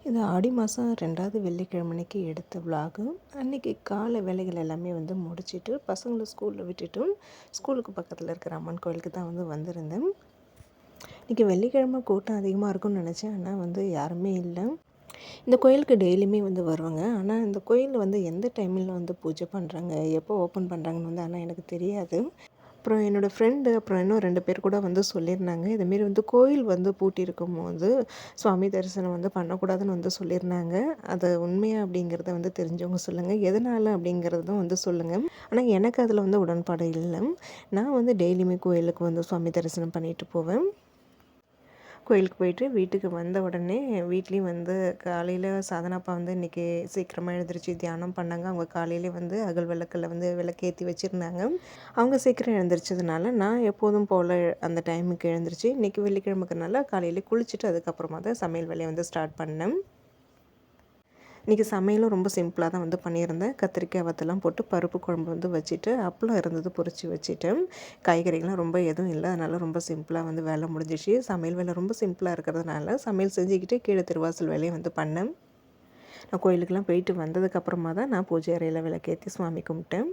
இது ஆடி மாதம் 2வது வெள்ளிக்கிழமை அன்னைக்கு எடுத்த விலாகு. அன்றைக்கி காலை வேலைகள் எல்லாமே வந்து முடிச்சுட்டு பசங்களை ஸ்கூலில் விட்டுட்டு ஸ்கூலுக்கு பக்கத்தில் இருக்கிற அம்மன் கோயிலுக்கு தான் வந்து வந்திருந்தேன். இன்றைக்கி வெள்ளிக்கிழமை கூட்டம் அதிகமாக இருக்கும்னு நினச்சேன், ஆனால் வந்து யாருமே இல்லை. இந்த கோயிலுக்கு டெய்லியுமே வந்து வருவாங்க. ஆனால் இந்த கோயிலில் வந்து எந்த டைமில் வந்து பூஜை பண்ணுறாங்க, எப்போ ஓப்பன் பண்ணுறாங்கன்னு வந்து ஆனால் எனக்கு தெரியாது. அப்புறம் என்னோடய ஃப்ரெண்டு அப்புறம் இன்னும் 2 பேர் கூட வந்து சொல்லியிருந்தாங்க. இதுமாரி வந்து கோயில் வந்து பூட்டியிருக்கும்போது சுவாமி தரிசனம் வந்து பண்ணக்கூடாதுன்னு வந்து சொல்லியிருந்தாங்க. அது உண்மையா அப்படிங்கிறத வந்து தெரிஞ்சவங்க சொல்லுங்கள். எதனால் அப்படிங்கிறதும் வந்து சொல்லுங்கள். ஆனால் எனக்கு அதில் வந்து உடன்பாடு இல்லை. நான் வந்து டெய்லியுமே கோயிலுக்கு வந்து சுவாமி தரிசனம் பண்ணிட்டு போவேன். கோயிலுக்கு போயிட்டு வீட்டுக்கு வந்த உடனே வீட்லேயும் வந்து காலையில் சாதனாப்பா வந்து இன்றைக்கி சீக்கிரமாக எழுந்திரிச்சு தியானம் பண்ணாங்க. அவங்க காலையிலே வந்து அகல் விளக்கில் வந்து விளக்கேற்றி வச்சுருந்தாங்க. அவங்க சீக்கிரம் எழுந்திரிச்சதுனால நான் எப்போதும் போல் அந்த டைமுக்கு எழுந்திரிச்சு இன்றைக்கி வெள்ளிக்கிழமைக்கிறனால காலையிலே குளிச்சுட்டு அதுக்கப்புறமா தான் சமையல் வேலையை வந்து ஸ்டார்ட் பண்ணேன். இன்றைக்கி சமையலும் ரொம்ப சிம்பிளாக தான் வந்து பண்ணியிருந்தேன். கத்திரிக்காய் வத்தெல்லாம் போட்டு பருப்பு குழம்பு வந்து வச்சுட்டு அப்பளம் இருந்தது பொரிச்சு வச்சுட்டேன். காய்கறிகள்லாம் ரொம்ப எதுவும் இல்லை, அதனால் ரொம்ப சிம்பிளாக வந்து வேலை முடிஞ்சிச்சு. சமையல் வேலை ரொம்ப சிம்பிளாக இருக்கிறதுனால சமையல் செஞ்சுக்கிட்டு கீழே திருவாசல் வேலையை வந்து பண்ணேன். நான் கோயிலுக்கெல்லாம் போயிட்டு வந்ததுக்கப்புறமா தான் நான் பூஜை அறையில் விளக்கேற்றி சுவாமி கும்பிட்டேன்.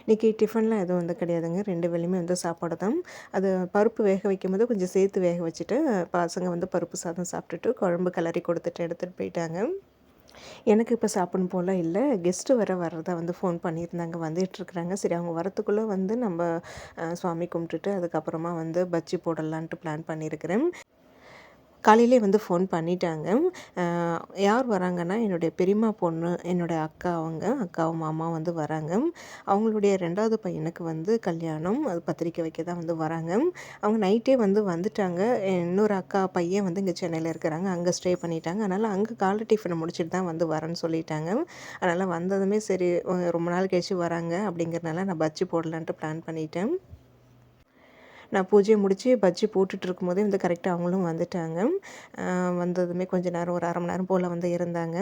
இன்றைக்கி டிஃபன்லாம் எதுவும் வந்து கிடையாதுங்க. 2 வேளையுமே வந்து சாப்பாடு தான். அது பருப்பு வேக வைக்கும்போது கொஞ்சம் சேர்த்து வேக வச்சுட்டு பசங்க வந்து பருப்பு சாதம் சாப்பிட்டுட்டு குழம்பு கிளறி கொடுத்துட்டு எடுத்துகிட்டு போயிட்டாங்க. எனக்கு இப்போ சாப்பிடணும் போல் இல்லை. கெஸ்ட்டு வேறு வர்றதா வந்து ஃபோன் பண்ணியிருந்தாங்க, வந்துட்டுருக்குறாங்க. சரி அவங்க வரத்துக்குள்ளே வந்து நம்ம சுவாமி கும்பிட்டுட்டு அதுக்கப்புறமா வந்து பஜ்ஜி போடலான்ட்டு பிளான் பண்ணியிருக்கிறேன். காலையிலே வந்து ஃபோன் பண்ணிட்டாங்க. யார் வராங்கன்னா, என்னுடைய பெரியம்மா பொண்ணு, என்னுடைய அக்கா அக்காவும் மாமாவும் வந்து வராங்க. அவங்களுடைய 2வது பையனுக்கு வந்து கல்யாணம். அது பத்திரிக்கை வைக்க தான் வந்து வராங்க. அவங்க நைட்டே வந்து வந்துட்டாங்க. இன்னொரு அக்கா பையன் வந்து இங்கே சென்னையில் இருக்கிறாங்க. அங்கே ஸ்டே பண்ணிட்டாங்க. அதனால் அங்கே காலை டிஃபனை முடிச்சுட்டு தான் வந்து வரேன்னு சொல்லிட்டாங்க. அதனால் வந்ததுமே சரி ரொம்ப நாள் கழிச்சு வராங்க அப்படிங்கிறனால நான் பஜ்ஜி போடலான்ட்டு பிளான் பண்ணிட்டேன். நான் பூஜையை முடித்து பஜ்ஜி போட்டுட்டு இருக்கும்போதே வந்து கரெக்டாக அவங்களும் வந்துட்டாங்க. வந்ததுமே கொஞ்சம் நேரம் ஒரு 1/2 மணி நேரம் போல் வந்து இருந்தாங்க.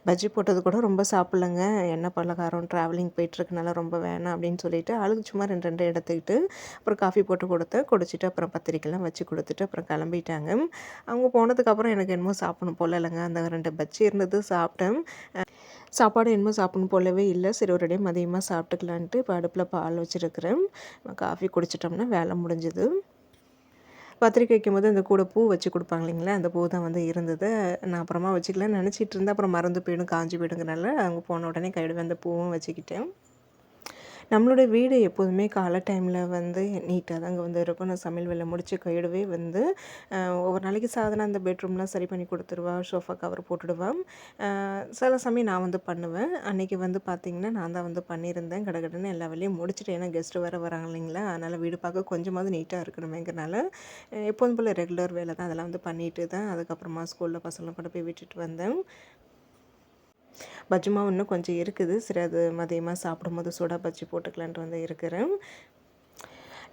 பஜ்ஜி போட்டது கூட ரொம்ப சாப்பிட்லங்க. எண்ணெய் பலகாரம் ட்ராவலிங் போயிட்டுருக்கனால ரொம்ப வேணாம் அப்படின்னு சொல்லிட்டு ஆளுக்கு சும்மா 2 2 எடுத்துக்கிட்டு அப்புறம் காஃபி போட்டு கொடுத்தேன். குடிச்சிட்டு அப்புறம் பத்திரிக்கைலாம் வச்சு கொடுத்துட்டு அப்புறம் கிளம்பிட்டாங்க. அவங்க போனதுக்கப்புறம் எனக்கு என்னமோ சாப்பிடணும் போல இல்லைங்க. அந்த 2 பஜ்ஜி இருந்தது சாப்பிட்டேன். சாப்பாடு என்னமோ சாப்பிடணும் போலவே இல்லை. சரி ஒரேடியாக மதியமாக சாப்பிட்டுக்கலான்ட்டு இப்போ அடுப்பில் பால் வச்சுருக்கிறேன். காஃபி குடிச்சிட்டோம்னா வேலை முடிஞ்சுது. பத்திரிக்கை வைக்கும்போது அந்த கூட பூ வச்சு கொடுப்பாங்க இல்லைங்களா, அந்த பூ தான் வந்து இருந்தது. நான் அப்புறமா வச்சுக்கலான்னு நினச்சிட்டு இருந்தேன். அப்புறம் மறந்து போயிடும், காஞ்சி போயிடுங்கிறனால அங்கே போன உடனே கையோட அந்த பூவும் வச்சுக்கிட்டேன். நம்மளோட வீடு எப்போதுமே காலை டைமில் வந்து நீட்டாக தாங்க வந்து இருக்கும். நான் சமையல் வேலை முடிச்சு கையிடவே வந்து ஒவ்வொரு நாளைக்கு சாதனை அந்த பெட்ரூம்லாம் சரி பண்ணி கொடுத்துருவா, சோஃபா கவர் போட்டுடுவேன். சில சமயம் நான் வந்து பண்ணுவேன். அன்றைக்கி வந்து பார்த்திங்கன்னா நான் தான் வந்து பண்ணியிருந்தேன். கடகடன்னு எல்லா வேலையும் முடிச்சுட்டு, ஏன்னா கெஸ்ட்டு வேறு வராங்க இல்லைங்களா, அதனால் வீடு பார்க்க கொஞ்சமாவது நீட்டாக இருக்கணுமேங்கிறனால எப்போதும் போல் ரெகுலர் வேலை தான் அதெல்லாம் வந்து பண்ணிட்டு தான் அதுக்கப்புறமா ஸ்கூலில் பசங்களை கொண்டு போய் விட்டுட்டு வந்தேன். பஜ்ஜி மாவு இன்னும் கொஞ்சம் இருக்குது. சரி அது மதியமாக சாப்பிடும்போது சூடாக பஜ்ஜி போட்டுக்கலான்ட்டு வந்து இருக்கிறேன்.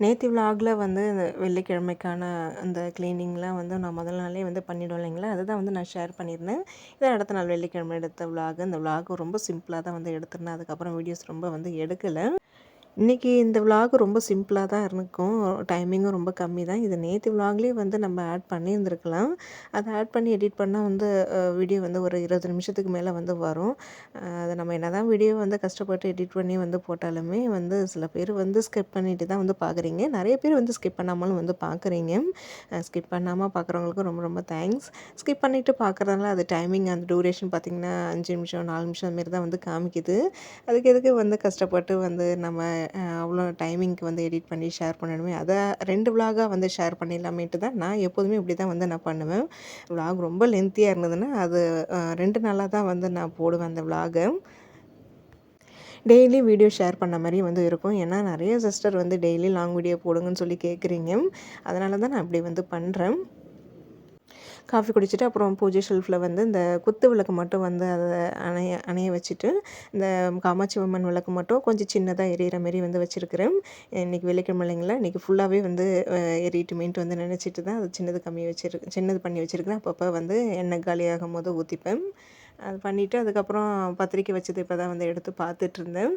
நேற்று விலாகில் வந்து இந்த வெள்ளிக்கிழமைக்கான அந்த க்ளீனிங்லாம் வந்து நான் முதல் நாளே வந்து பண்ணிவிடுவேன் இல்லைங்களா, அதை தான் வந்து நான் ஷேர் பண்ணியிருந்தேன். இதை அடுத்த நாள் வெள்ளிக்கிழமை எடுத்த விலாகு. அந்த விலாகு ரொம்ப சிம்பிளாக தான் வந்து எடுத்திருந்தேன். அதுக்கப்புறம் வீடியோஸ் ரொம்ப வந்து எடுக்கலை. இன்றைக்கி இந்த விலாக் ரொம்ப சிம்பிளாக தான் இருக்கும். டைமிங்கும் ரொம்ப கம்மி தான். இது நேற்று விலாக்லேயே வந்து நம்ம ஆட் பண்ணியிருந்துருக்கலாம். அதை ஆட் பண்ணி எடிட் பண்ணால் வந்து வீடியோ வந்து ஒரு 20 நிமிஷத்துக்கு மேலே வந்து வரும். அதை நம்ம என்ன தான் வீடியோ வந்து கஷ்டப்பட்டு எடிட் பண்ணி வந்து போட்டாலுமே வந்து சில பேர் வந்து ஸ்கிப் பண்ணிட்டு தான் வந்து பார்க்குறீங்க. நிறைய பேர் வந்து ஸ்கிப் பண்ணாமலும் வந்து பார்க்குறீங்க. ஸ்கிப் பண்ணாமல் பார்க்குறவங்களுக்கு ரொம்ப ரொம்ப தேங்க்ஸ். ஸ்கிப் பண்ணிவிட்டு பார்க்குறதுனால அது டைமிங் அந்த டூரேஷன் பார்த்திங்கன்னா 5 நிமிஷம் 4 நிமிஷம் அதுமாரி தான் வந்து காமிக்குது. அதுக்கு எதுக்கு வந்து கஷ்டப்பட்டு வந்து நம்ம அவ்வளோ டைமிங்க்கு வந்து எடிட் பண்ணி ஷேர் பண்ணணுமே, அதை 2 விலாகாக வந்து ஷேர் பண்ணிடலாமேட்டு தான் நான் எப்போதுமே இப்படி தான் வந்து நான் பண்ணுவேன். விலாக் ரொம்ப லென்த்தியாக இருந்ததுன்னா அது 2 நாளாக தான் வந்து நான் போடுவேன் அந்த விலாகை. டெய்லி வீடியோ ஷேர் பண்ண மாதிரி வந்து இருக்கும். ஏன்னா நிறைய சிஸ்டர் வந்து டெய்லி லாங் வீடியோ போடுங்கன்னு சொல்லி கேட்குறீங்க. அதனால தான் நான் இப்படி வந்து பண்ணுறேன். காஃபி குடிச்சிட்டு அப்புறம் பூஜை ஷெல்ஃபில் வந்து இந்த குத்து விளக்கு மட்டும் வந்து அதை அணைய வச்சுட்டு இந்த காமாட்சி அம்மன் விளக்கு மட்டும் கொஞ்சம் சின்னதாக எரியிற மாரி வந்து வச்சுருக்கிறேன். இன்றைக்கி வெள்ளிக்கிழமை இல்லைங்களா, இன்றைக்கி ஃபுல்லாகவே வந்து எரியட்டுமேன்ட்டு வந்து நினச்சிட்டு தான் அது சின்னது பண்ணி வச்சுருக்கிறேன். அப்பப்போ வந்து எண்ணெய் காலியாகும் போது ஊற்றிப்பேன். அது பண்ணிவிட்டு அதுக்கப்புறம் பத்திரிக்கை வச்சது இப்போ தான் வந்து எடுத்து பார்த்துட்ருந்தேன்.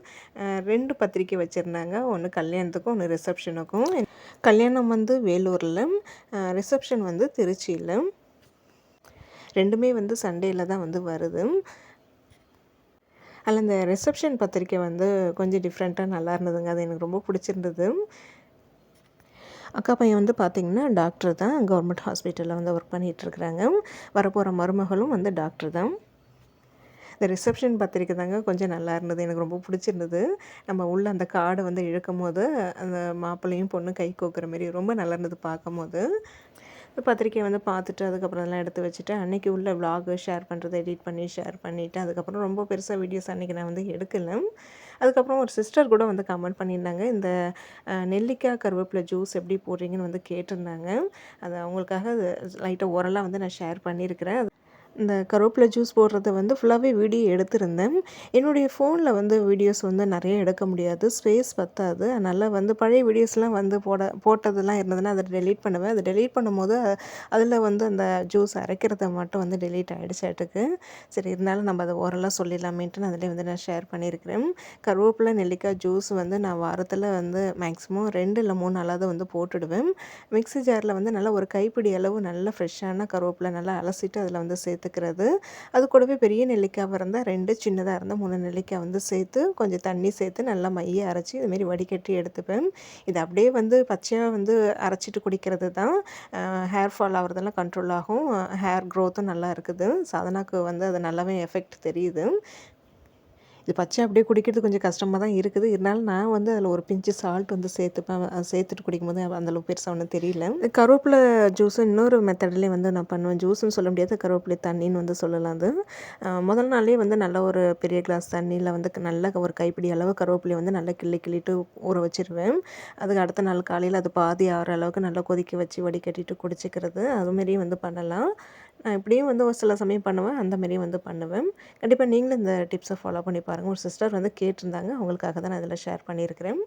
2 பத்திரிக்கை வச்சுருந்தாங்க. ஒன்று கல்யாணத்துக்கும், ஒன்று ரிசப்ஷனுக்கும். கல்யாணம் வந்து வேலூரில், ரிசப்ஷன் வந்து திருச்சியில். 2மே வந்து சண்டேல தான் வந்து வருது. அதில் அந்த ரிசப்ஷன் பத்திரிக்கை வந்து கொஞ்சம் டிஃப்ரெண்ட்டாக நல்லா இருந்ததுங்க. அது எனக்கு ரொம்ப பிடிச்சிருந்தது. அக்கா பையன் வந்து பார்த்திங்கன்னா டாக்டர் தான். கவர்மெண்ட் ஹாஸ்பிட்டலில் வந்து ஒர்க் பண்ணிகிட்ருக்குறாங்க. வரப்போகிற மருமகளும் வந்து டாக்டர் தான். இந்த ரிசப்ஷன் பத்திரிக்கை தாங்க கொஞ்சம் நல்லா இருந்தது. எனக்கு ரொம்ப பிடிச்சிருந்தது. நம்ம உள்ள அந்த கார்டை வந்து இழுக்கும்போது அந்த மாப்பிள்ளையும் பொண்ணும் கை கோக்குற மாரி ரொம்ப நல்லா இருந்தது பார்க்கும்போது. பத்திரிக்கையை வந்து பார்த்துட்டு அதுக்கப்புறம் அதெல்லாம் எடுத்து வச்சுட்டு அன்றைக்கி உள்ள விலாகு ஷேர் பண்ணுறது எடிட் பண்ணி ஷேர் பண்ணிவிட்டு அதுக்கப்புறம் ரொம்ப பெருசாக வீடியோஸ் அன்றைக்கி நான் வந்து எடுக்கலை. அதுக்கப்புறம் ஒரு சிஸ்டர் கூட வந்து கமெண்ட் பண்ணியிருந்தாங்க. இந்த நெல்லிக்காய் கருவேப்பிலை ஜூஸ் எப்படி போடுறீங்கன்னு வந்து கேட்டிருந்தாங்க. அது அவங்களுக்காக அது லைட்டாக ஓரலாக வந்து நான் ஷேர் பண்ணியிருக்கிறேன். இந்த கருவேப்பிலை ஜூஸ் போடுறத வந்து ஃபுல்லாகவே வீடியோ எடுத்திருந்தேன். என்னுடைய ஃபோனில் வந்து வீடியோஸ் வந்து நிறைய எடுக்க முடியாது, ஸ்பேஸ் பத்தாது. அதனால் வந்து பழைய வீடியோஸ்லாம் வந்து போட்டதெல்லாம் இருந்ததுன்னா அதை டெலீட் பண்ணுவேன். அதை டெலீட் பண்ணும்போது அதில் வந்து அந்த ஜூஸ் அரைக்கிறத மட்டும் வந்து டெலீட் ஆகிடுச்சாட்டுக்கு. சரி இருந்தாலும் நம்ம அதை ஓரலாக சொல்லிடலாமேன்ட்டு நான் அதிலே வந்து நான் ஷேர் பண்ணியிருக்கிறேன். கருவேப்பிலை நெல்லிக்காய் ஜூஸ் வந்து நான் வாரத்தில் வந்து மேக்ஸிமம் 2 இல்லை 3 நாளாவது வந்து போட்டுடுவேன். மிக்ஸி ஜாரில் வந்து நல்லா ஒரு கைப்பிடி அளவு நல்லா ஃப்ரெஷ்ஷான கருவேப்பிலை நல்லா அலசிட்டு அதில் வந்து சேர்த்துக்கிறது. அது கூடவே பெரிய நெல்லிக்காய் இருந்தால் 2, சின்னதாக இருந்தால் 3 நெல்லிக்காய் வந்து சேர்த்து கொஞ்சம் தண்ணி சேர்த்து நல்லா மைய அரைச்சி இதுமாரி வடிகட்டி எடுத்துப்பேன். இது அப்படியே வந்து பச்சையாக வந்து அரைச்சிட்டு குடிக்கிறது தான் ஹேர் ஃபால் ஆகிறதெல்லாம் கண்ட்ரோல் ஆகும். ஹேர் க்ரோத்தும் நல்லா இருக்குது. சாதனாக்கு வந்து அது நல்லாவே எஃபெக்ட் தெரியுது. இது பச்சை அப்படியே குடிக்கிறது கொஞ்சம் கஷ்டமாக தான் இருக்குது. இருந்தாலும் நான் வந்து அதில் ஒரு பிஞ்சு சால்ட் வந்து சேர்த்துப்பேன். அது சேர்த்துட்டு குடிக்கும்போது அந்தளவுக்கு பெருசாக ஒன்றும் தெரியல. கருவேப்பிலை ஜூஸு இன்னொரு மெத்தட்லேயும் வந்து நான் பண்ணுவேன். ஜூஸுன்னு சொல்ல முடியாது, கருவேப்பிலை தண்ணின்னு வந்து சொல்லலாம் அது. முதல் நாளே வந்து நல்ல ஒரு பெரிய கிளாஸ் தண்ணியில் வந்து நல்ல ஒரு கைப்பிடி அளவு கருவேப்பிலையை வந்து நல்லா கிள்ளிட்டு ஊற வச்சுருவேன். அதுக்கு அடுத்த நாள் காலையில் அது பாதி ஆகிற அளவுக்கு நல்லா கொதிக்க வச்சு வடிகட்டிட்டு குடிச்சிக்கிறது. அதுமாரியும் வந்து பண்ணலாம். நான் இப்படியும் வந்து ஒரு சில சமயம் பண்ணுவேன், அந்தமாரியும் வந்து பண்ணுவேன். கண்டிப்பாக நீங்களும் இந்த டிப்ஸை ஃபாலோ பண்ணி பாருங்கள். ஒரு சிஸ்டர் வந்து கேட்டிருந்தாங்க, அவங்களுக்காக தான் நான் இதில் ஷேர் பண்ணியிருக்கிறேன்.